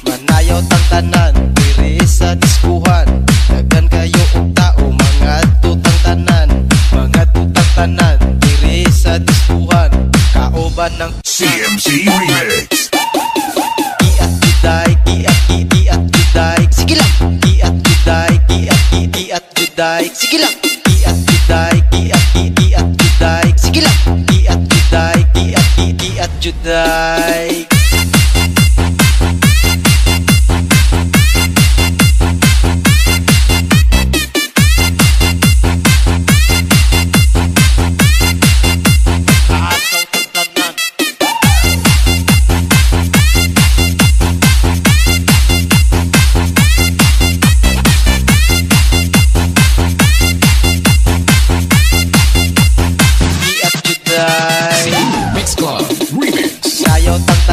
Manayaw tang tanan diri sa diskuhan. Dagan kayo og tao mga tutang tanan. Mga tutang tanan diri sa diskuhan. Kauban ng CMC Remix.